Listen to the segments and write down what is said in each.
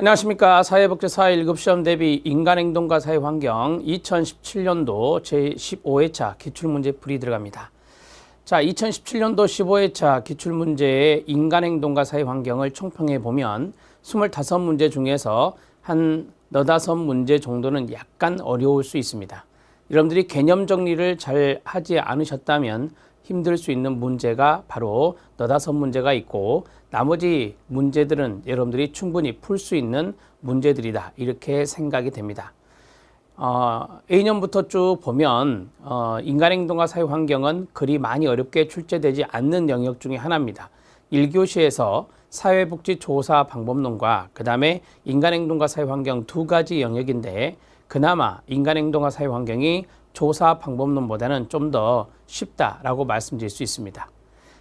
안녕하십니까. 사회복지사 1급 시험 대비 인간행동과 사회환경 2017년도 제15회차 기출문제 풀이 들어갑니다. 자, 2017년도 15회차 기출문제의 인간행동과 사회환경을 총평해 보면 25문제 중에서 한 45문제 정도는 약간 어려울 수 있습니다. 여러분들이 개념 정리를 잘 하지 않으셨다면 힘들 수 있는 문제가 바로 45문제가 있고, 나머지 문제들은 여러분들이 충분히 풀 수 있는 문제들이다, 이렇게 생각이 됩니다. A년부터 쭉 보면 인간행동과 사회환경은 그리 많이 어렵게 출제되지 않는 영역 중에 하나입니다. 1교시에서 사회복지조사 방법론과 그 다음에 인간행동과 사회환경 두 가지 영역인데, 그나마 인간행동과 사회환경이 조사 방법론보다는 좀 더 쉽다라고 말씀드릴 수 있습니다.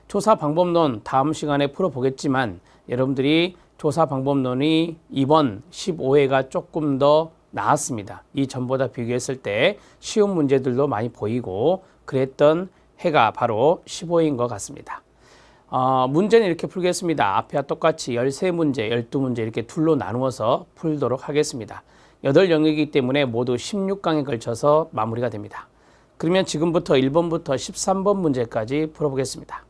조사 방법론 다음 시간에 풀어보겠지만, 여러분들이 조사 방법론이 이번 15회가 조금 더 나았습니다. 이전보다 비교했을 때 쉬운 문제들도 많이 보이고 그랬던 해가 바로 15회인 것 같습니다. 문제는 이렇게 풀겠습니다. 앞에와 똑같이 13문제, 12문제 이렇게 둘로 나누어서 풀도록 하겠습니다. 8영역이기 때문에 모두 16강에 걸쳐서 마무리가 됩니다. 그러면 지금부터 1번부터 13번 문제까지 풀어보겠습니다.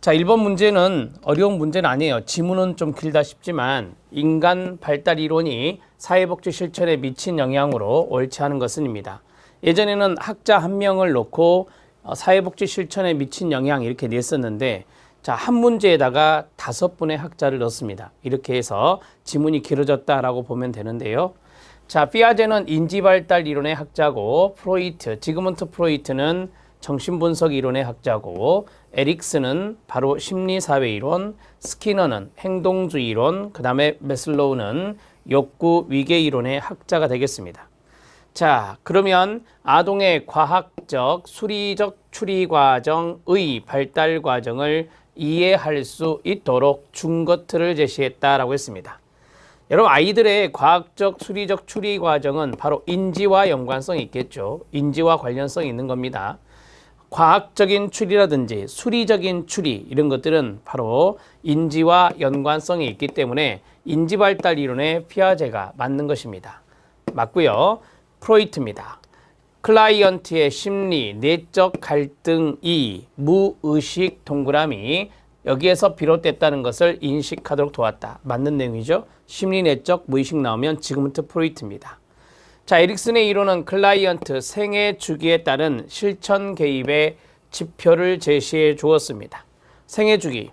자, 1번 문제는 어려운 문제는 아니에요. 지문은 좀 길다 싶지만, 인간 발달 이론이 사회복지 실천에 미친 영향으로 옳지 않은 것은입니다. 예전에는 학자 한 명을 놓고 사회복지 실천에 미친 영향 이렇게 냈었는데, 자, 한 문제에다가 5분의 학자를 넣습니다. 이렇게 해서 지문이 길어졌다라고 보면 되는데요. 자, 피아제는 인지발달 이론의 학자고, 프로이트, 지그문트 프로이트는 정신분석 이론의 학자고, 에릭슨은 바로 심리사회 이론, 스키너는 행동주의 이론, 그 다음에 메슬로우는 욕구 위계 이론의 학자가 되겠습니다. 자, 그러면 아동의 과학적, 수리적 추리 과정의 발달 과정을 이해할 수 있도록 준거트를 제시했다라고 했습니다. 여러분, 아이들의 과학적, 수리적 추리 과정은 바로 인지와 연관성이 있겠죠. 인지와 관련성이 있는 겁니다. 과학적인 추리라든지 수리적인 추리, 이런 것들은 바로 인지와 연관성이 있기 때문에 인지발달 이론의 피아제가 맞는 것입니다. 맞고요. 프로이트입니다. 클라이언트의 심리, 내적 갈등이 무의식 동그라미, 여기에서 비롯됐다는 것을 인식하도록 도왔다. 맞는 내용이죠. 심리, 내적, 무의식 나오면 지그문트 프로이트입니다. 자, 에릭슨의 이론은 클라이언트 생애 주기에 따른 실천 개입의 지표를 제시해 주었습니다. 생애 주기.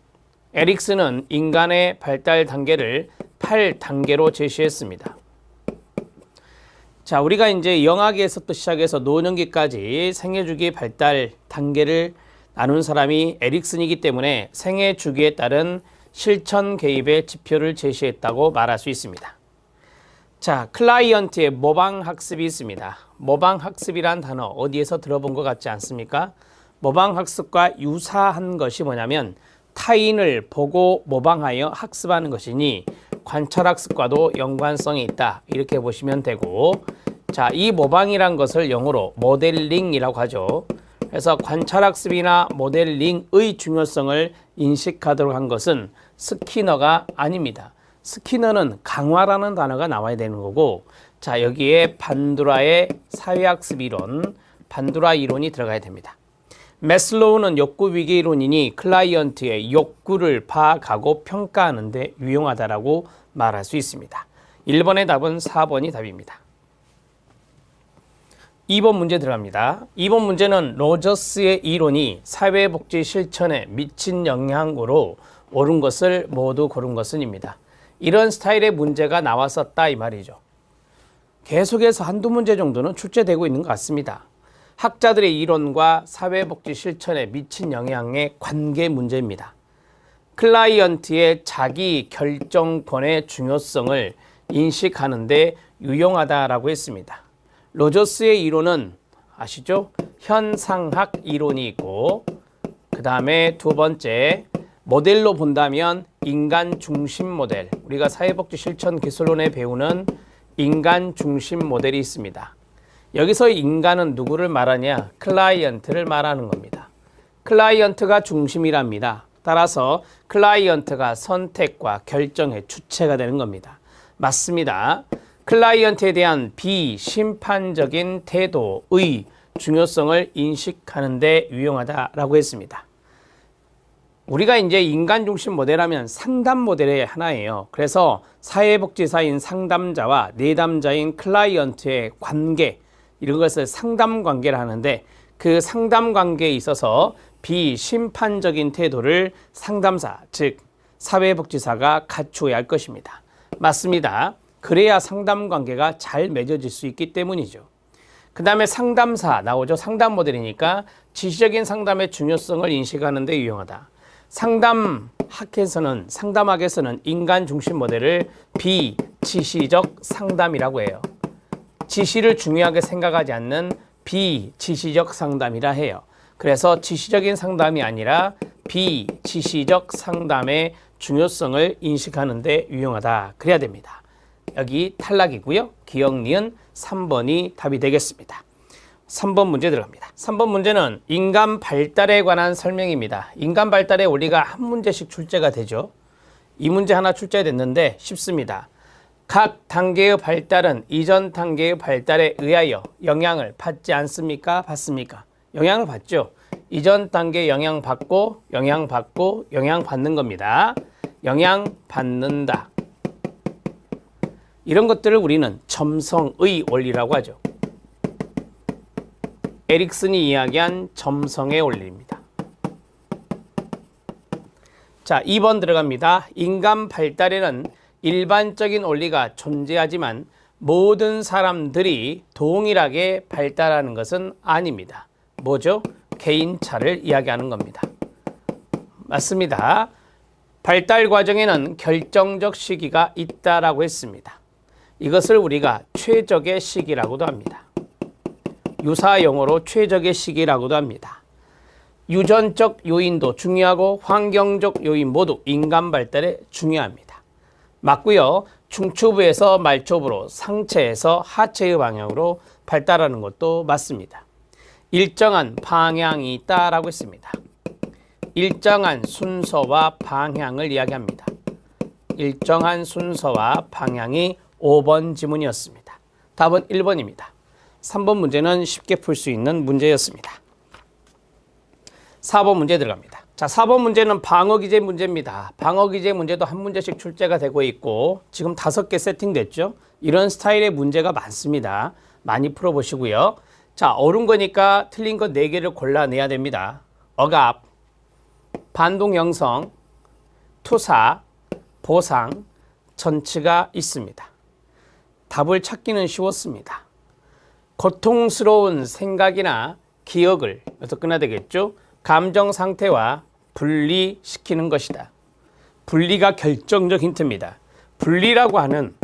에릭슨은 인간의 발달 단계를 8단계로 제시했습니다. 자, 우리가 이제 영아기에서부터 시작해서 노년기까지 생애 주기 발달 단계를 나눈 사람이 에릭슨이기 때문에 생애 주기에 따른 실천 개입의 지표를 제시했다고 말할 수 있습니다. 자, 클라이언트의 모방학습이 있습니다. 모방학습이란 단어 어디에서 들어본 것 같지 않습니까? 모방학습과 유사한 것이 뭐냐면 타인을 보고 모방하여 학습하는 것이니 관찰학습과도 연관성이 있다, 이렇게 보시면 되고, 자, 이 모방이란 것을 영어로 모델링이라고 하죠. 그래서 관찰학습이나 모델링의 중요성을 인식하도록 한 것은 스키너가 아닙니다. 스키너는 강화라는 단어가 나와야 되는 거고, 자, 여기에 반두라의 사회학습 이론, 반두라 이론이 들어가야 됩니다. 메슬로우는 욕구 위계 이론이니 클라이언트의 욕구를 파악하고 평가하는 데 유용하다라고 말할 수 있습니다. 1번의 답은 4번이 답입니다. 2번 문제 들어갑니다. 2번 문제는 로저스의 이론이 사회복지 실천에 미친 영향으로 옳은 것을 모두 고른 것은입니다. 이런 스타일의 문제가 나왔었다, 이 말이죠. 계속해서 한두 문제 정도는 출제되고 있는 것 같습니다. 학자들의 이론과 사회복지 실천에 미친 영향의 관계 문제입니다. 클라이언트의 자기 결정권의 중요성을 인식하는 데 유용하다라고 했습니다. 로저스의 이론은 아시죠? 현상학 이론이 있고, 그 다음에 두 번째 모델로 본다면 인간 중심 모델, 우리가 사회복지 실천 기술론에 배우는 인간 중심 모델이 있습니다. 여기서 인간은 누구를 말하냐? 클라이언트를 말하는 겁니다. 클라이언트가 중심이랍니다. 따라서 클라이언트가 선택과 결정의 주체가 되는 겁니다. 맞습니다. 클라이언트에 대한 비심판적인 태도의 중요성을 인식하는 데 유용하다라고 했습니다. 우리가 이제 인간 중심 모델하면 상담 모델의 하나예요. 그래서 사회복지사인 상담자와 내담자인 클라이언트의 관계, 이런 것을 상담 관계를 하는데, 그 상담 관계에 있어서 비심판적인 태도를 상담사, 즉 사회복지사가 갖추어야 할 것입니다. 맞습니다. 그래야 상담 관계가 잘 맺어질 수 있기 때문이죠. 그 다음에 상담사 나오죠. 상담 모델이니까 지시적인 상담의 중요성을 인식하는 데 유용하다. 상담학에서는 인간 중심 모델을 비지시적 상담이라고 해요. 지시를 중요하게 생각하지 않는 비지시적 상담이라 해요. 그래서 지시적인 상담이 아니라 비지시적 상담의 중요성을 인식하는 데 유용하다. 그래야 됩니다. 여기 탈락이고요. 기억, 니은 3번이 답이 되겠습니다. 3번 문제 들어갑니다. 3번 문제는 인간 발달에 관한 설명입니다. 인간 발달의 원리가 한 문제씩 출제가 되죠. 이 문제 하나 출제됐는데 쉽습니다. 각 단계의 발달은 이전 단계의 발달에 의하여 영향을 받지 않습니까? 받습니까? 영향을 받죠. 이전 단계 영향받고 영향받는 겁니다. 영향받는다. 이런 것들을 우리는 점성의 원리라고 하죠. 에릭슨이 이야기한 점성의 원리입니다. 자, 2번 들어갑니다. 인간 발달에는 일반적인 원리가 존재하지만 모든 사람들이 동일하게 발달하는 것은 아닙니다. 뭐죠? 개인차를 이야기하는 겁니다. 맞습니다. 발달 과정에는 결정적 시기가 있다라고 했습니다. 이것을 우리가 최적의 시기라고도 합니다. 유사용어로 최적의 시기라고도 합니다. 유전적 요인도 중요하고 환경적 요인 모두 인간 발달에 중요합니다. 맞고요. 중추부에서 말초부로, 상체에서 하체의 방향으로 발달하는 것도 맞습니다. 일정한 방향이 있다라고 했습니다. 일정한 순서와 방향을 이야기합니다. 일정한 순서와 방향이 5번 지문이었습니다. 답은 1번입니다. 3번 문제는 쉽게 풀 수 있는 문제였습니다. 4번 문제 들어갑니다. 자, 4번 문제는 방어기제 문제입니다. 방어기제 문제도 한 문제씩 출제가 되고 있고 지금 5개 세팅됐죠. 이런 스타일의 문제가 많습니다. 많이 풀어보시고요. 자, 옳은 거니까 틀린 거 4개를 골라내야 됩니다. 억압, 반동 형성, 투사, 보상, 전치가 있습니다. 답을 찾기는 쉬웠습니다. 고통스러운 생각이나 기억을 여기서 끝나야 되겠죠. 감정 상태와 분리시키는 것이다. 분리가 결정적 힌트입니다. 분리라고 하는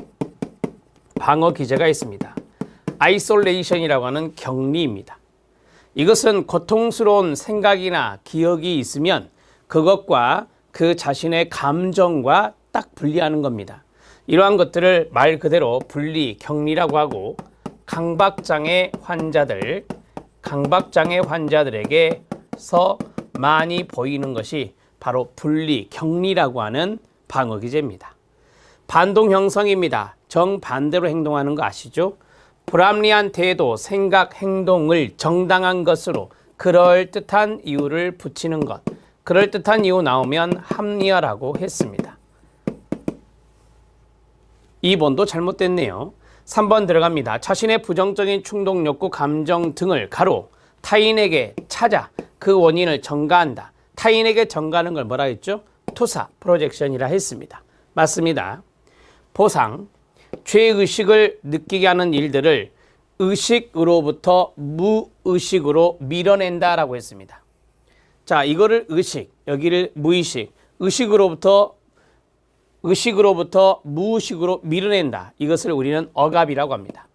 방어 기제가 있습니다. 아이솔레이션이라고 하는 격리입니다. 이것은 고통스러운 생각이나 기억이 있으면 그것과 그 자신의 감정과 딱 분리하는 겁니다. 이러한 것들을 말 그대로 분리, 격리라고 하고 강박장애 환자들에게서 많이 보이는 것이 바로 분리, 격리라고 하는 방어 기제입니다. 반동 형성입니다. 정반대로 행동하는 거 아시죠? 불합리한 태도, 생각, 행동을 정당한 것으로 그럴듯한 이유를 붙이는 것. 그럴듯한 이유 나오면 합리화라고 했습니다. 2번도 잘못됐네요. 3번 들어갑니다. 자신의 부정적인 충동, 욕구, 감정 등을 가로 타인에게 찾아 그 원인을 전가한다. 타인에게 전가하는 걸 뭐라 했죠? 투사, 프로젝션이라 했습니다. 맞습니다. 보상, 죄의식을 느끼게 하는 일들을 의식으로부터 무의식으로 밀어낸다라고 했습니다. 자, 이거를 의식, 여기를 무의식, 의식으로부터 무의식으로 밀어낸다. 이것을 우리는 억압이라고 합니다.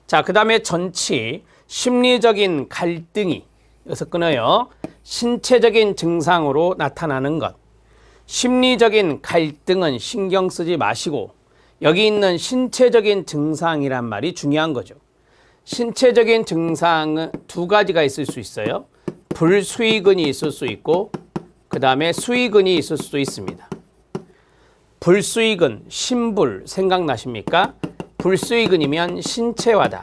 자, 그 다음에 전치, 심리적인 갈등이 여기서 끊어요. 신체적인 증상으로 나타나는 것. 심리적인 갈등은 신경 쓰지 마시고 여기 있는 신체적인 증상이란 말이 중요한 거죠. 신체적인 증상은 2가지가 있을 수 있어요. 불수의근이 있을 수 있고 그 다음에 수의근이 있을 수도 있습니다. 불수익은 신불 생각나십니까? 불수익은이면 신체화다.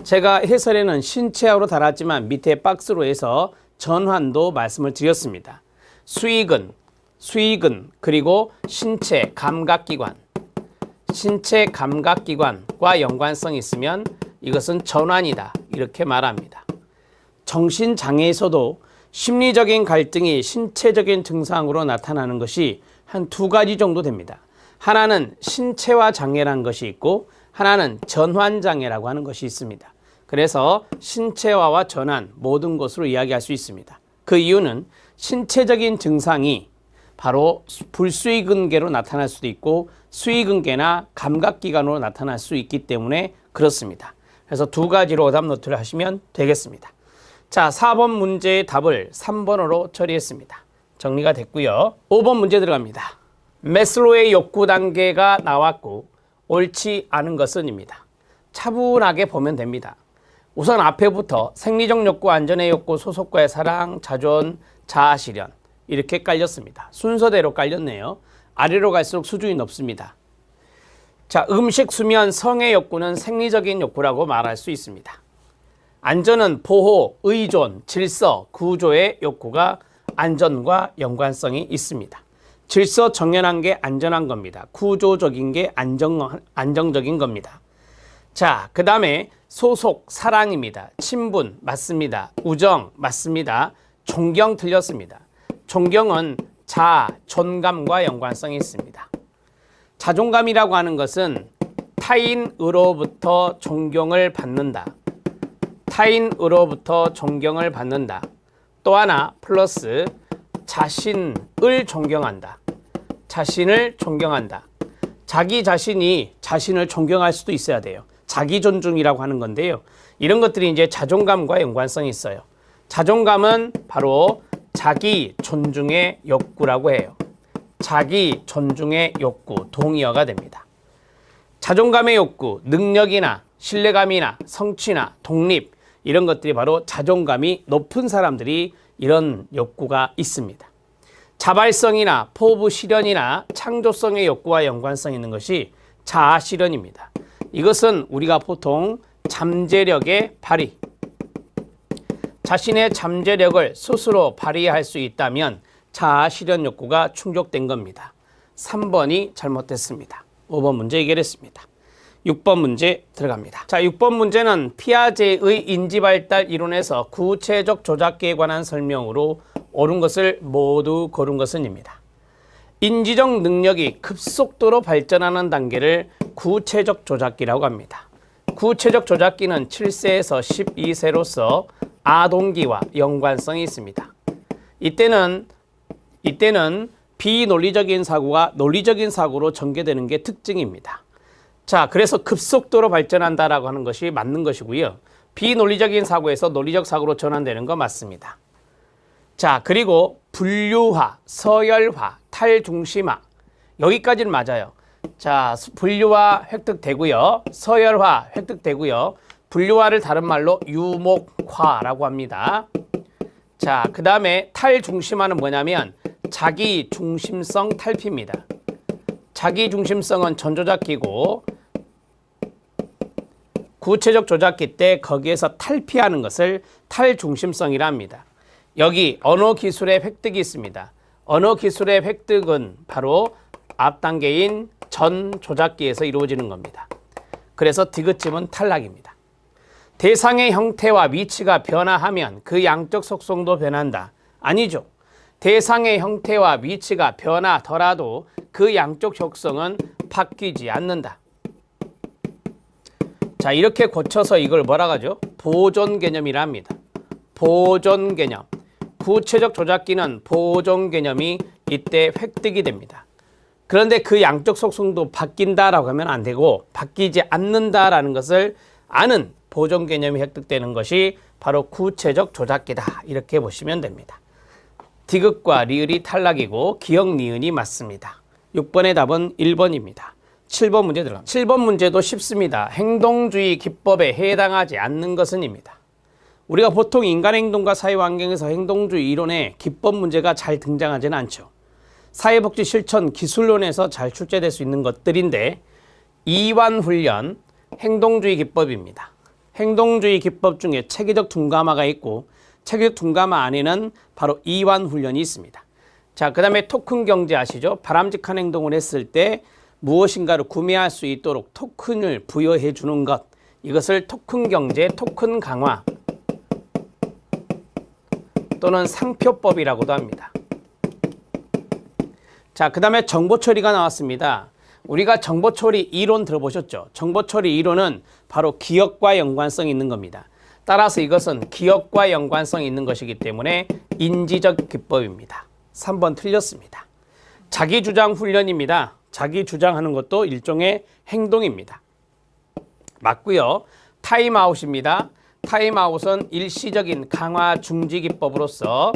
제가 해설에는 신체화로 달았지만 밑에 박스로 해서 전환도 말씀을 드렸습니다. 수익은 그리고 신체 감각기관, 신체 감각기관과 연관성이 있으면 이것은 전환이다 이렇게 말합니다. 정신장애에서도 심리적인 갈등이 신체적인 증상으로 나타나는 것이 한 두 가지 정도 됩니다. 하나는 신체화 장애라는 것이 있고 하나는 전환 장애라고 하는 것이 있습니다. 그래서 신체화와 전환 모든 것으로 이야기할 수 있습니다. 그 이유는 신체적인 증상이 바로 불수익은계로 나타날 수도 있고 수익은계나 감각기관으로 나타날 수 있기 때문에 그렇습니다. 그래서 두 가지로 오답 노트를 하시면 되겠습니다. 자, 4번 문제의 답을 3번으로 처리했습니다. 정리가 됐고요. 5번 문제 들어갑니다. 매슬로우의 욕구 단계가 나왔고 옳지 않은 것은입니다. 차분하게 보면 됩니다. 우선 앞에부터 생리적 욕구, 안전의 욕구, 소속과의 사랑, 자존, 자아 실현 이렇게 깔렸습니다. 순서대로 깔렸네요. 아래로 갈수록 수준이 높습니다. 자, 음식, 수면, 성의 욕구는 생리적인 욕구라고 말할 수 있습니다. 안전은 보호, 의존, 질서, 구조의 욕구가 안전과 연관성이 있습니다. 질서 정연한 게 안전한 겁니다. 구조적인 게 안정적인 겁니다. 자, 그 다음에 소속, 사랑입니다. 친분, 맞습니다. 우정, 맞습니다. 존경, 틀렸습니다. 존경은 자아, 존감과 연관성이 있습니다. 자존감이라고 하는 것은 타인으로부터 존경을 받는다. 타인으로부터 존경을 받는다. 또 하나 플러스 자신을 존경한다. 자신을 존경한다. 자기 자신이 자신을 존경할 수도 있어야 돼요. 자기 존중이라고 하는 건데요. 이런 것들이 이제 자존감과 연관성이 있어요. 자존감은 바로 자기 존중의 욕구라고 해요. 자기 존중의 욕구, 동의어가 됩니다. 자존감의 욕구, 능력이나 신뢰감이나 성취나 독립 이런 것들이 바로 자존감이 높은 사람들이 이런 욕구가 있습니다. 자발성이나 포부 실현이나 창조성의 욕구와 연관성 있는 것이 자아 실현입니다. 이것은 우리가 보통 잠재력의 발휘, 자신의 잠재력을 스스로 발휘할 수 있다면 자아 실현 욕구가 충족된 겁니다. 3번이 잘못됐습니다. 5번 문제 해결했습니다. 6번 문제 들어갑니다. 자, 6번 문제는 피아제의 인지발달 이론에서 구체적 조작기에 관한 설명으로 옳은 것을 모두 고른 것은입니다. 인지적 능력이 급속도로 발전하는 단계를 구체적 조작기라고 합니다. 구체적 조작기는 7세에서 12세로서 아동기와 연관성이 있습니다. 이때는 비논리적인 사고가 논리적인 사고로 전개되는 게 특징입니다. 자, 그래서 급속도로 발전한다라고 하는 것이 맞는 것이고요. 비논리적인 사고에서 논리적 사고로 전환되는 거 맞습니다. 자, 그리고 분류화, 서열화, 탈중심화 여기까지는 맞아요. 자, 분류화 획득되고요. 서열화 획득되고요. 분류화를 다른 말로 유목화라고 합니다. 자, 그 다음에 탈중심화는 뭐냐면 자기중심성 탈피입니다. 자기중심성은 전조작기고 구체적 조작기 때 거기에서 탈피하는 것을 탈중심성이라 합니다. 여기 언어기술의 획득이 있습니다. 언어기술의 획득은 바로 앞 단계인 전조작기에서 이루어지는 겁니다. 그래서 디귿쯤은 탈락입니다. 대상의 형태와 위치가 변화하면 그 양적 속성도 변한다. 아니죠. 대상의 형태와 위치가 변하더라도 그 양적 속성은 바뀌지 않는다. 자, 이렇게 고쳐서 이걸 뭐라고 하죠? 보존 개념이라 합니다. 보존 개념. 구체적 조작기는 보존 개념이 이때 획득이 됩니다. 그런데 그 양적 속성도 바뀐다라고 하면 안 되고 바뀌지 않는다라는 것을 아는 보존 개념이 획득되는 것이 바로 구체적 조작기다. 이렇게 보시면 됩니다. 디귿과 리을이 탈락이고 기역 니은이 맞습니다. 6번의 답은 1번입니다. 7번 문제 들어갑니다. 7번 문제도 쉽습니다. 행동주의 기법에 해당하지 않는 것은입니다. 우리가 보통 인간행동과 사회환경에서 행동주의 이론에 기법 문제가 잘 등장하지는 않죠. 사회복지 실천 기술론에서 잘 출제될 수 있는 것들인데 이완훈련 행동주의 기법입니다. 행동주의 기법 중에 체계적 둔감화가 있고 체계적 둔감화 안에는 바로 이완훈련이 있습니다. 자, 그 다음에 토큰 경제 아시죠? 바람직한 행동을 했을 때 무엇인가를 구매할 수 있도록 토큰을 부여해 주는 것, 이것을 토큰 경제, 토큰 강화 또는 상표법이라고도 합니다. 자, 그 다음에 정보처리가 나왔습니다. 우리가 정보처리 이론 들어보셨죠? 정보처리 이론은 바로 기억과 연관성이 있는 겁니다. 따라서 이것은 기억과 연관성이 있는 것이기 때문에 인지적 기법입니다. 3번 틀렸습니다. 자기주장 훈련입니다. 자기주장하는 것도 일종의 행동입니다. 맞고요. 타임아웃입니다. 타임아웃은 일시적인 강화 중지 기법으로서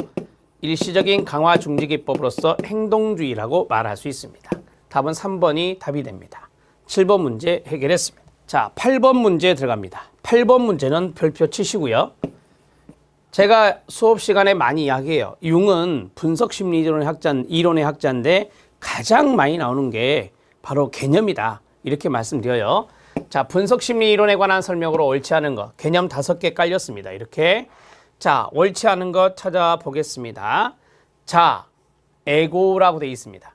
행동주의라고 말할 수 있습니다. 답은 3번이 답이 됩니다. 7번 문제 해결했습니다. 자, 8번 문제 들어갑니다. 8번 문제는 별표 치시고요. 제가 수업 시간에 많이 이야기해요. 융은 분석심리 이론의 학자인데 가장 많이 나오는 게 바로 개념이다. 이렇게 말씀드려요. 자, 분석심리 이론에 관한 설명으로 옳지 않은 것, 개념 5개 깔렸습니다. 이렇게. 자, 옳지 않은 것 찾아보겠습니다. 자, 에고라고 되어 있습니다.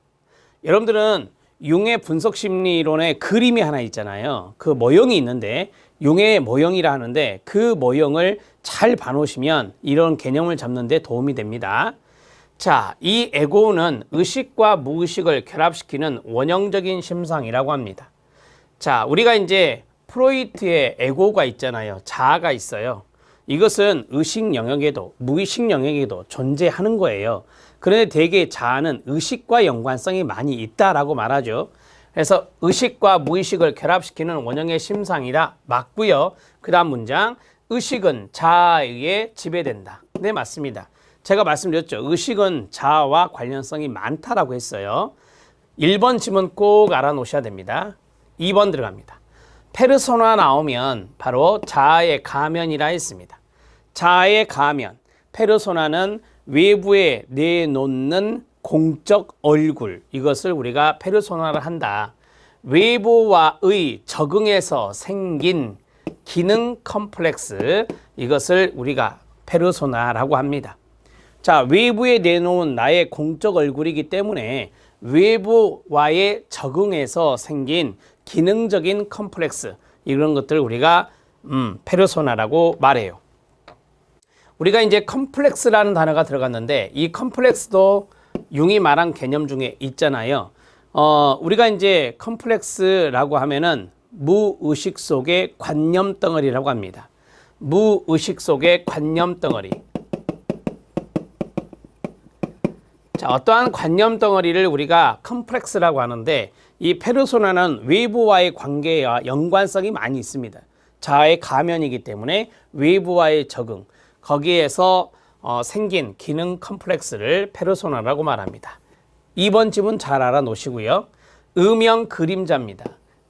여러분들은 융의 분석심리 이론에 그림이 하나 있잖아요. 그 모형이 있는데 융의 모형이라 하는데 그 모형을 잘 봐놓으시면 이런 개념을 잡는 데 도움이 됩니다. 자, 이 에고는 의식과 무의식을 결합시키는 원형적인 심상이라고 합니다. 자, 우리가 이제 프로이트의 에고가 있잖아요. 자아가 있어요. 이것은 의식 영역에도 무의식 영역에도 존재하는 거예요. 그런데 대개 자아는 의식과 연관성이 많이 있다라고 말하죠. 그래서 의식과 무의식을 결합시키는 원형의 심상이다. 맞고요. 그 다음 문장, 의식은 자아에 의해 지배된다. 네, 맞습니다. 제가 말씀드렸죠. 의식은 자아와 관련성이 많다라고 했어요. 1번 지문 꼭 알아놓으셔야 됩니다. 2번 들어갑니다. 페르소나 나오면 바로 자아의 가면이라 했습니다. 자아의 가면, 페르소나는 외부에 내놓는 공적 얼굴, 이것을 우리가 페르소나를 한다. 외부와의 적응에서 생긴 기능 컴플렉스, 이것을 우리가 페르소나라고 합니다. 자, 외부에 내놓은 나의 공적 얼굴이기 때문에 외부와의 적응에서 생긴 기능적인 컴플렉스, 이런 것들을 우리가 페르소나라고 말해요. 우리가 이제 컴플렉스라는 단어가 들어갔는데 이 컴플렉스도 융이 말한 개념 중에 있잖아요. 우리가 이제 컴플렉스라고 하면은 무의식 속의 관념 덩어리라고 합니다. 무의식 속의 관념 덩어리. 자, 어떠한 관념 덩어리를 우리가 컴플렉스라고 하는데 이 페르소나는 외부와의 관계와 연관성이 많이 있습니다. 자아의 가면이기 때문에 외부와의 적응, 거기에서 생긴 기능 컴플렉스를 페르소나라고 말합니다. 2번 집은 잘 알아놓으시고요. 음영 그림자입니다.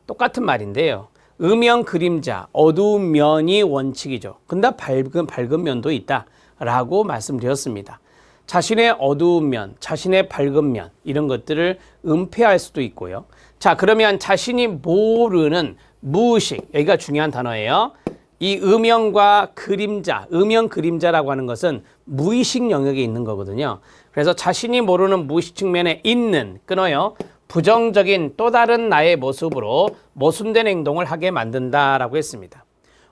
똑같은 말인데요. 음영 그림자, 어두운 면이 원칙이죠. 근데 밝은 면도 있다라고 말씀드렸습니다. 자신의 어두운 면, 자신의 밝은 면, 이런 것들을 은폐할 수도 있고요. 자, 그러면 자신이 모르는 무의식, 여기가 중요한 단어예요. 이 음영과 그림자, 음영 그림자라고 하는 것은 무의식 영역에 있는 거거든요. 그래서 자신이 모르는 무의식 측면에 있는, 끊어요, 부정적인 또 다른 나의 모습으로 모순된 행동을 하게 만든다라고 했습니다.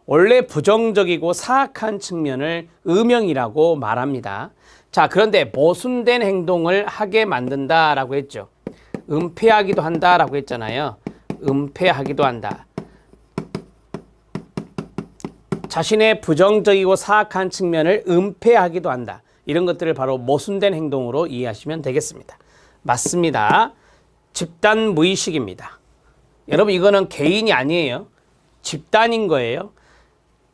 원래 부정적이고 사악한 측면을 음영이라고 말합니다. 자, 그런데 모순된 행동을 하게 만든다라고 했죠. 은폐하기도 한다라고 했잖아요. 은폐하기도 한다. 자신의 부정적이고 사악한 측면을 은폐하기도 한다. 이런 것들을 바로 모순된 행동으로 이해하시면 되겠습니다. 맞습니다. 집단 무의식입니다. 여러분, 이거는 개인이 아니에요. 집단인 거예요.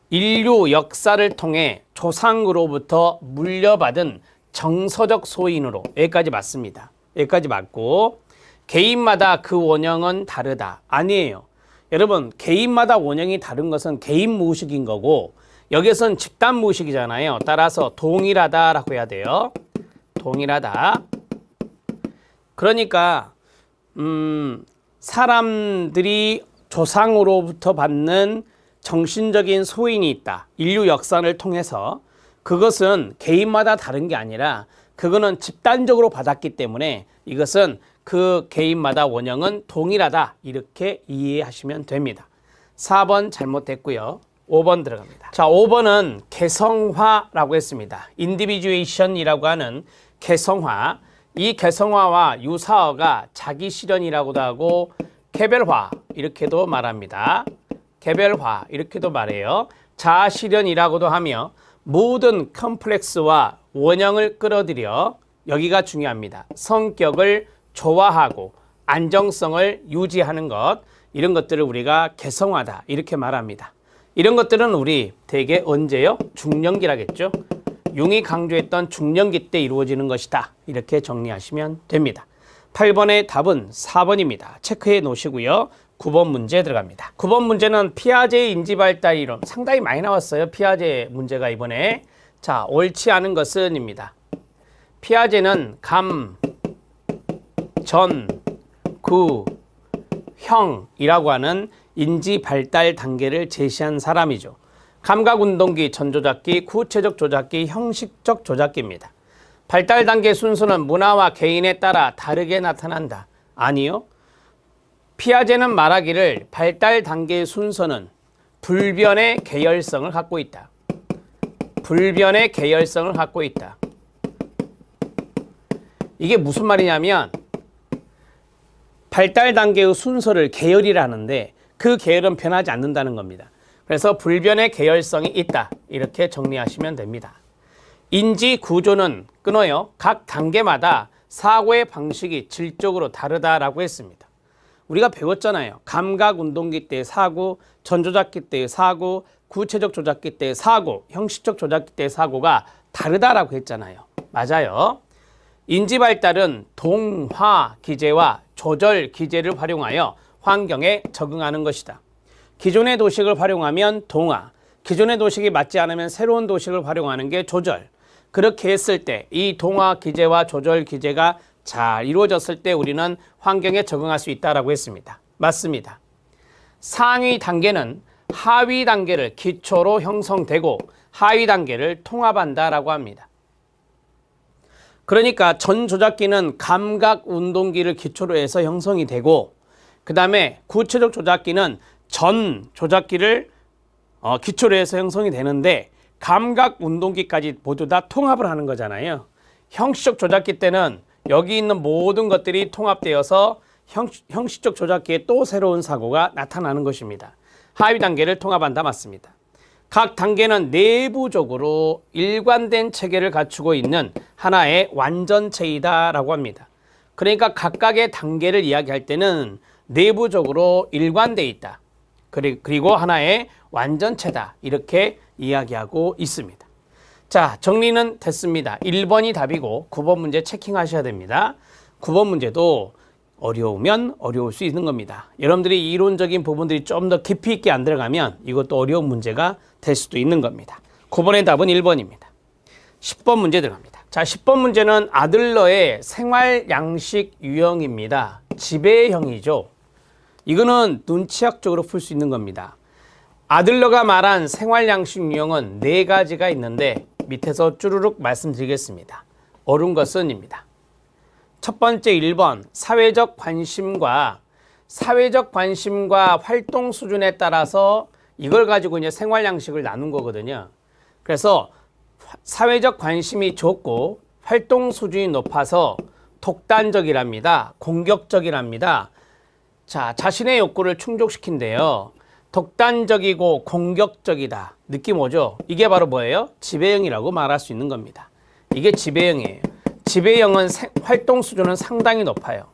인류 역사를 통해 조상으로부터 물려받은 정서적 소인으로, 여기까지 맞습니다. 여기까지 맞고, 개인마다 그 원형은 다르다. 아니에요. 여러분, 개인마다 원형이 다른 것은 개인 무의식인 거고 여기서는 집단 무의식이잖아요. 따라서 동일하다라고 해야 돼요. 동일하다. 그러니까 사람들이 조상으로부터 받는 정신적인 소인이 있다. 인류 역사를 통해서 그것은 개인마다 다른 게 아니라 그거는 집단적으로 받았기 때문에 이것은 그 개인마다 원형은 동일하다. 이렇게 이해하시면 됩니다. 4번 잘못됐고요. 5번 들어갑니다. 자, 5번은 개성화라고 했습니다. 인디비주에이션이라고 하는 개성화. 이 개성화와 유사어가 자기 실현이라고도 하고 개별화 이렇게도 말합니다. 개별화 이렇게도 말해요. 자아 실현이라고도 하며 모든 컴플렉스와 원형을 끌어들여 여기가 중요합니다. 성격을 조화하고 안정성을 유지하는 것 이런 것들을 우리가 개성화다 이렇게 말합니다. 이런 것들은 우리 대개 언제요? 중년기라겠죠. 융이 강조했던 중년기 때 이루어지는 것이다. 이렇게 정리하시면 됩니다. 8번의 답은 4번입니다. 체크해 놓으시고요. 9번 문제 들어갑니다. 9번 문제는 피아제의 인지발달 이론 상당히 많이 나왔어요. 피아제 문제가 이번에. 자, 옳지 않은 것은입니다. 피아제는 감, 전, 구, 형이라고 하는 인지발달 단계를 제시한 사람이죠. 감각운동기, 전조작기, 구체적 조작기, 형식적 조작기입니다. 발달 단계 순서는 문화와 개인에 따라 다르게 나타난다. 아니요. 피아제는 말하기를 발달 단계의 순서는 불변의 계열성을 갖고 있다. 불변의 계열성을 갖고 있다. 이게 무슨 말이냐면 발달 단계의 순서를 계열이라는데 그 계열은 변하지 않는다는 겁니다. 그래서 불변의 계열성이 있다. 이렇게 정리하시면 됩니다. 인지 구조는 끊어요. 각 단계마다 사고의 방식이 질적으로 다르다라고 했습니다. 우리가 배웠잖아요. 감각 운동기 때의 사고, 전조작기 때의 사고, 구체적 조작기 때의 사고, 형식적 조작기 때의 사고가 다르다라고 했잖아요. 맞아요. 인지 발달은 동화 기제와 조절 기제를 활용하여 환경에 적응하는 것이다. 기존의 도식을 활용하면 동화, 기존의 도식이 맞지 않으면 새로운 도식을 활용하는 게 조절. 그렇게 했을 때 이 동화 기제와 조절 기제가 잘 이루어졌을 때 우리는 환경에 적응할 수 있다고 했습니다. 맞습니다. 상위 단계는 하위 단계를 기초로 형성되고 하위 단계를 통합한다라고 합니다. 그러니까 전 조작기는 감각 운동기를 기초로 해서 형성이 되고 그 다음에 구체적 조작기는 전 조작기를 기초로 해서 형성이 되는데 감각 운동기까지 모두 다 통합을 하는 거잖아요. 형식적 조작기 때는 여기 있는 모든 것들이 통합되어서 형식적 조작기에 또 새로운 사고가 나타나는 것입니다. 하위 단계를 통합한다 맞습니다. 각 단계는 내부적으로 일관된 체계를 갖추고 있는 하나의 완전체이다라고 합니다. 그러니까 각각의 단계를 이야기할 때는 내부적으로 일관되어 있다. 그리고 하나의 완전체다. 이렇게 이야기하고 있습니다. 자, 정리는 됐습니다. 1번이 답이고 9번 문제 체킹하셔야 됩니다. 9번 문제도 어려우면 어려울 수 있는 겁니다. 여러분들이 이론적인 부분들이 좀 더 깊이 있게 안 들어가면 이것도 어려운 문제가 될 수도 있는 겁니다. 9번의 답은 1번입니다. 10번 문제 들어갑니다. 자, 10번 문제는 아들러의 생활 양식 유형입니다. 지배형이죠. 이거는 눈치학적으로 풀 수 있는 겁니다. 아들러가 말한 생활 양식 유형은 4가지가 있는데 밑에서 쭈루룩 말씀드리겠습니다. 옳은 것은입니다. 첫 번째 1번 사회적 관심과 활동 수준에 따라서 이걸 가지고 이제 생활 양식을 나눈 거거든요. 그래서 사회적 관심이 적고 활동 수준이 높아서 독단적이랍니다. 공격적이랍니다. 자, 자신의 욕구를 충족시킨대요. 독단적이고 공격적이다. 느낌 오죠? 이게 바로 뭐예요? 지배형이라고 말할 수 있는 겁니다. 이게 지배형이에요. 지배형은 활동 수준은 상당히 높아요.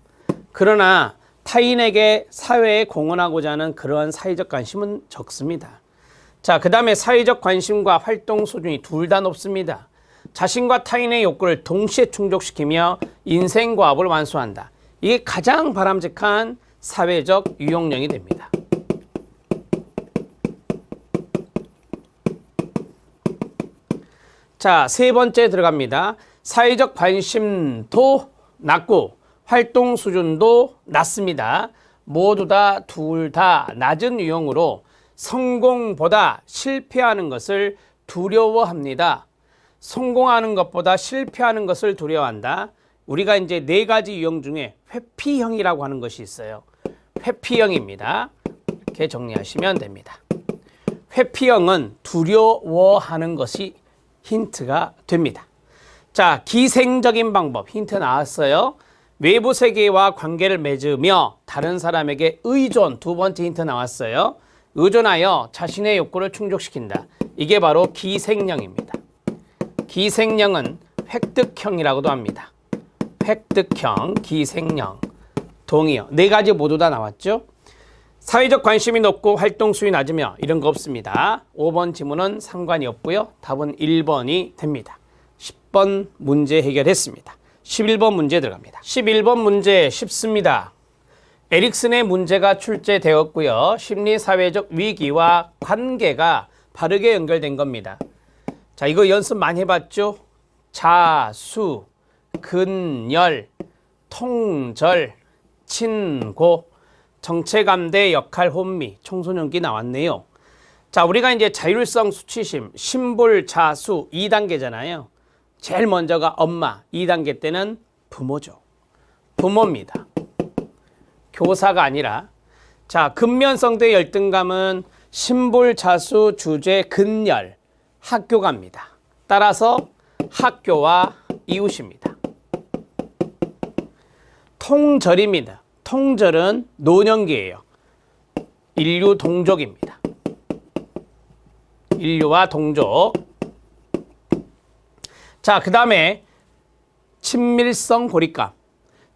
그러나 타인에게 사회에 공헌하고자 하는 그러한 사회적 관심은 적습니다. 자, 그 다음에 사회적 관심과 활동 수준이 둘 다 높습니다. 자신과 타인의 욕구를 동시에 충족시키며 인생과업을 완수한다. 이게 가장 바람직한 사회적 유형령이 됩니다. 자, 세 번째 들어갑니다. 사회적 관심도 낮고 활동 수준도 낮습니다. 모두 다 둘 다 낮은 유형으로 성공보다 실패하는 것을 두려워합니다. 성공하는 것보다 실패하는 것을 두려워한다. 우리가 이제 네 가지 유형 중에 회피형이라고 하는 것이 있어요. 회피형입니다. 이렇게 정리하시면 됩니다. 회피형은 두려워하는 것이 힌트가 됩니다. 자, 기생적인 방법 힌트 나왔어요. 외부 세계와 관계를 맺으며 다른 사람에게 의존, 두 번째 힌트 나왔어요. 의존하여 자신의 욕구를 충족시킨다. 이게 바로 기생형입니다. 기생형은 획득형이라고도 합니다. 획득형, 기생형, 동의어. 네 가지 모두 다 나왔죠? 사회적 관심이 높고 활동 수위 낮으며 이런 거 없습니다. 5번 지문은 상관이 없고요. 답은 1번이 됩니다. 10번 문제 해결했습니다. 11번 문제 들어갑니다. 11번 문제 쉽습니다. 에릭슨의 문제가 출제되었고요. 심리사회적 위기와 관계가 바르게 연결된 겁니다. 자, 이거 연습 많이 해봤죠? 자수, 근열, 통절, 친고, 정체감대, 역할, 혼미, 청소년기 나왔네요. 자, 우리가 이제 자율성, 수치심, 심볼, 자수 2단계잖아요. 제일 먼저가 엄마, 2단계 때는 부모죠. 부모입니다. 교사가 아니라. 자, 근면성대 열등감은 심볼, 자수, 주제, 근열, 학교가입니다. 따라서 학교와 이웃입니다. 통절입니다. 통절은 노년기예요. 인류 동족입니다. 인류와 동족. 자, 그 다음에 친밀성 고립감,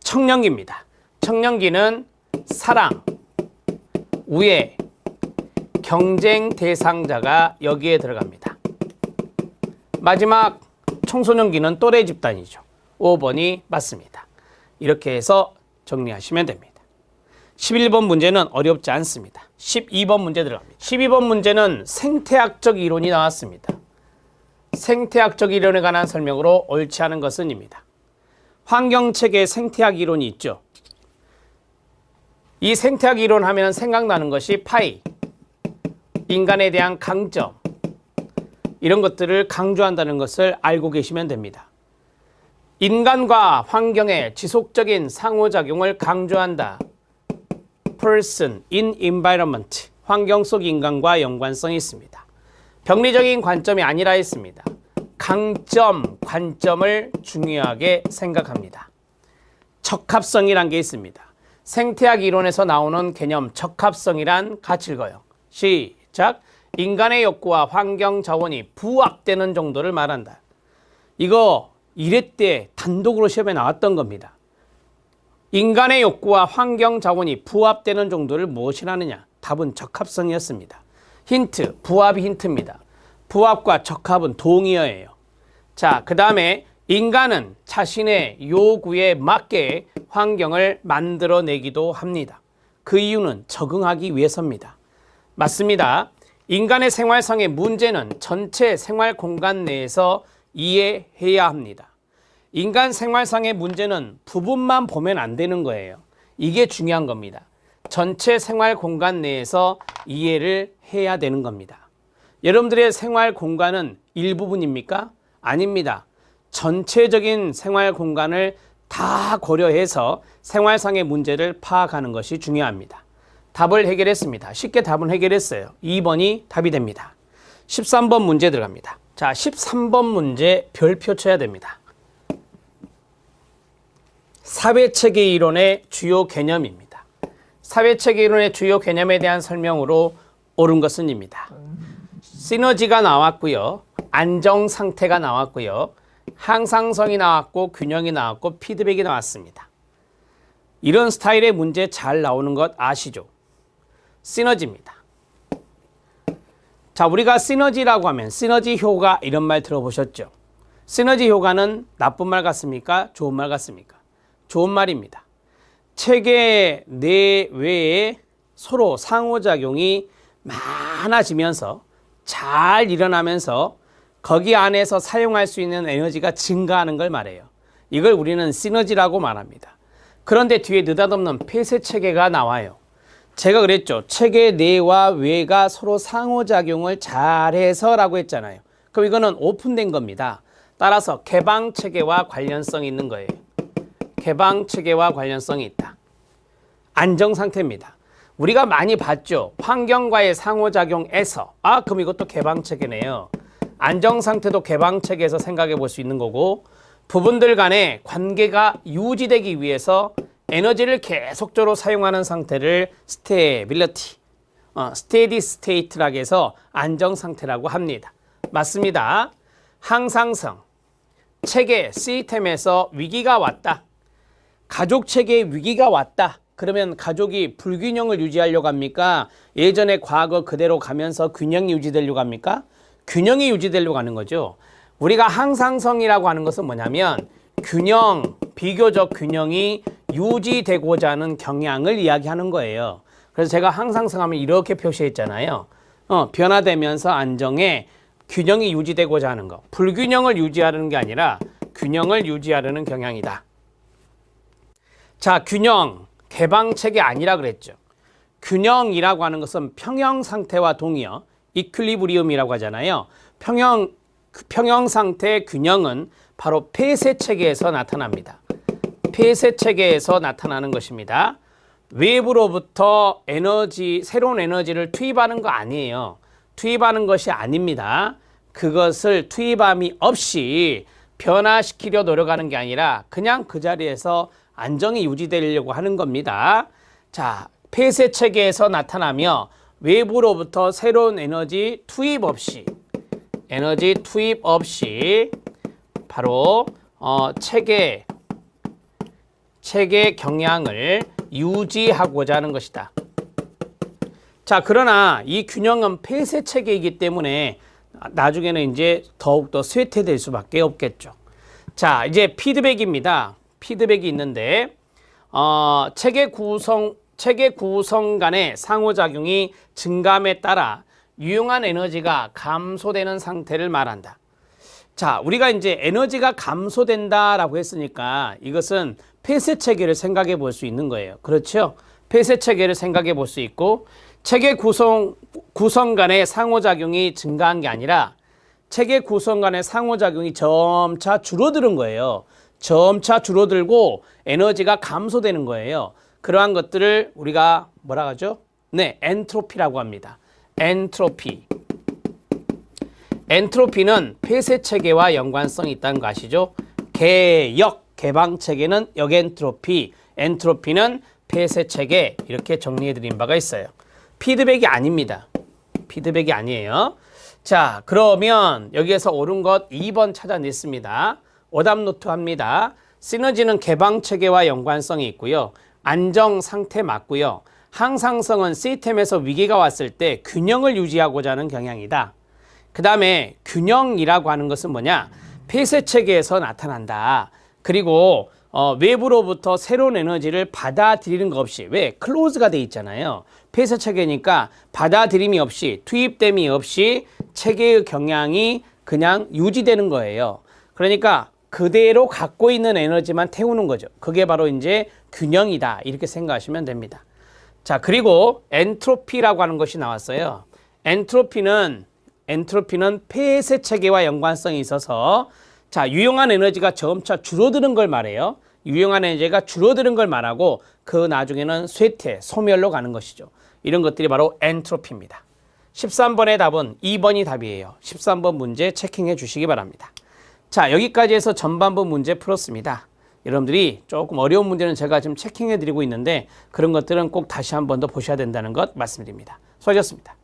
청년기입니다. 청년기는 사랑, 우애, 경쟁 대상자가 여기에 들어갑니다. 마지막 청소년기는 또래 집단이죠. 5번이 맞습니다. 이렇게 해서 정리하시면 됩니다. 11번 문제는 어렵지 않습니다. 12번 문제 들어갑니다. 12번 문제는 생태학적 이론이 나왔습니다. 생태학적 이론에 관한 설명으로 옳지 않은 것은 입니다. 환경체계의 생태학 이론이 있죠. 이 생태학 이론 하면 생각나는 것이 파이, 인간에 대한 강점, 이런 것들을 강조한다는 것을 알고 계시면 됩니다. 인간과 환경의 지속적인 상호작용을 강조한다. Person in environment, 환경 속 인간과 연관성이 있습니다. 병리적인 관점이 아니라 했습니다. 강점, 관점을 중요하게 생각합니다. 적합성이란 게 있습니다. 생태학 이론에서 나오는 개념 적합성이란 같이 읽어요. 시작. 인간의 욕구와 환경 자원이 부합되는 정도를 말한다. 이거 1회 때 단독으로 시험에 나왔던 겁니다. 인간의 욕구와 환경 자원이 부합되는 정도를 무엇이라느냐? 답은 적합성이었습니다. 힌트, 부합이 힌트입니다. 부합과 적합은 동의어예요. 자, 그 다음에 인간은 자신의 요구에 맞게 환경을 만들어내기도 합니다. 그 이유는 적응하기 위해서입니다. 맞습니다. 인간의 생활상의 문제는 전체 생활 공간 내에서 이해해야 합니다. 인간 생활상의 문제는 부분만 보면 안 되는 거예요. 이게 중요한 겁니다. 전체 생활 공간 내에서 이해를 해야 되는 겁니다. 여러분들의 생활 공간은 일부분입니까? 아닙니다. 전체적인 생활 공간을 다 고려해서 생활상의 문제를 파악하는 것이 중요합니다. 답을 해결했습니다. 쉽게 답은 해결했어요. 2번이 답이 됩니다. 13번 문제 들어갑니다. 자, 13번 문제 별표 쳐야 됩니다. 사회체계 이론의 주요 개념입니다. 사회체계 이론의 주요 개념에 대한 설명으로 옳은 것은 입니다. 시너지가 나왔고요. 안정상태가 나왔고요. 항상성이 나왔고 균형이 나왔고 피드백이 나왔습니다. 이런 스타일의 문제 잘 나오는 것 아시죠? 시너지입니다. 자, 우리가 시너지라고 하면 시너지 효과 이런 말 들어보셨죠? 시너지 효과는 나쁜 말 같습니까? 좋은 말 같습니까? 좋은 말입니다. 체계 내외에 서로 상호작용이 많아지면서 잘 일어나면서 거기 안에서 사용할 수 있는 에너지가 증가하는 걸 말해요. 이걸 우리는 시너지라고 말합니다. 그런데 뒤에 느닷없는 폐쇄 체계가 나와요. 제가 그랬죠. 체계 내와 외가 서로 상호작용을 잘해서 라고 했잖아요. 그럼 이거는 오픈된 겁니다. 따라서 개방 체계와 관련성이 있는 거예요. 개방 체계와 관련성이 있다. 안정 상태입니다. 우리가 많이 봤죠. 환경과의 상호작용에서 그럼 이것도 개방 체계네요. 안정 상태도 개방 체계에서 생각해 볼 수 있는 거고, 부분들 간의 관계가 유지되기 위해서 에너지를 계속적으로 사용하는 상태를 스테빌리티, 스테디 스테이트라고 해서 안정 상태라고 합니다. 맞습니다. 항상성, 체계, 시스템에서 위기가 왔다. 가족 체계에 위기가 왔다. 그러면 가족이 불균형을 유지하려고 합니까? 예전의 과거 그대로 가면서 균형이 유지되려고 합니까? 균형이 유지되려고 하는 거죠. 우리가 항상성이라고 하는 것은 뭐냐면 균형, 비교적 균형이 유지되고자 하는 경향을 이야기하는 거예요. 그래서 제가 항상성 하면 이렇게 표시했잖아요. 변화되면서 안정에 균형이 유지되고자 하는 거. 불균형을 유지하려는 게 아니라 균형을 유지하려는 경향이다. 자, 균형, 개방체계 아니라 그랬죠. 균형이라고 하는 것은 평형 상태와 동의어, 이퀄리브리움이라고 하잖아요. 평형 상태의 균형은 바로 폐쇄 체계에서 나타납니다. 폐쇄 체계에서 나타나는 것입니다. 외부로부터 새로운 에너지를 투입하는 거 아니에요. 투입하는 것이 아닙니다. 그것을 투입함이 없이 변화시키려 노력하는 게 아니라 그냥 그 자리에서 안정이 유지되려고 하는 겁니다. 자, 폐쇄 체계에서 나타나며 외부로부터 새로운 에너지 투입 없이 바로 체계 경향을 유지하고자 하는 것이다. 자, 그러나 이 균형은 폐쇄 체계이기 때문에 나중에는 이제 더욱더 쇠퇴될 수밖에 없겠죠. 자, 이제 피드백입니다. 피드백이 있는데 체계 구성 간의 상호작용이 증감에 따라 유용한 에너지가 감소되는 상태를 말한다. 자, 우리가 이제 에너지가 감소된다라고 했으니까 이것은 폐쇄 체계를 생각해 볼 수 있는 거예요. 그렇죠? 폐쇄 체계를 생각해 볼 수 있고, 체계 구성 간의 상호작용이 증가한 게 아니라 체계 구성 간의 상호작용이 점차 줄어드는 거예요. 점차 줄어들고 에너지가 감소되는 거예요. 그러한 것들을 우리가 뭐라 하죠? 네, 엔트로피라고 합니다. 엔트로피는 폐쇄 체계와 연관성이 있다는 거 아시죠? 개방 체계는 역엔트로피, 엔트로피는 폐쇄 체계, 이렇게 정리해 드린 바가 있어요. 피드백이 아닙니다. 피드백이 아니에요. 자, 그러면 여기에서 옳은 것 2번 찾아냈습니다. 오답 노트 합니다. 시너지는 개방 체계와 연관성이 있고요. 안정 상태 맞고요. 항상성은 시스템에서 위기가 왔을 때 균형을 유지하고자 하는 경향이다. 그 다음에 균형이라고 하는 것은 뭐냐? 폐쇄 체계에서 나타난다. 그리고 외부로부터 새로운 에너지를 받아들이는 것 없이, 왜? 클로즈가 돼 있잖아요. 폐쇄 체계니까 받아들임이 없이, 투입됨이 없이 체계의 경향이 그냥 유지되는 거예요. 그러니까 그대로 갖고 있는 에너지만 태우는 거죠. 그게 바로 이제 균형이다. 이렇게 생각하시면 됩니다. 자, 그리고 엔트로피라고 하는 것이 나왔어요. 엔트로피는 폐쇄 체계와 연관성이 있어서, 자, 유용한 에너지가 점차 줄어드는 걸 말해요. 유용한 에너지가 줄어드는 걸 말하고 그 나중에는 쇠퇴, 소멸로 가는 것이죠. 이런 것들이 바로 엔트로피입니다. 13번의 답은 2번이 답이에요. 13번 문제 체킹해 주시기 바랍니다. 자, 여기까지 해서 전반부 문제 풀었습니다. 여러분들이 조금 어려운 문제는 제가 지금 체킹해 드리고 있는데 그런 것들은 꼭 다시 한 번 더 보셔야 된다는 것 말씀드립니다. 수고하셨습니다.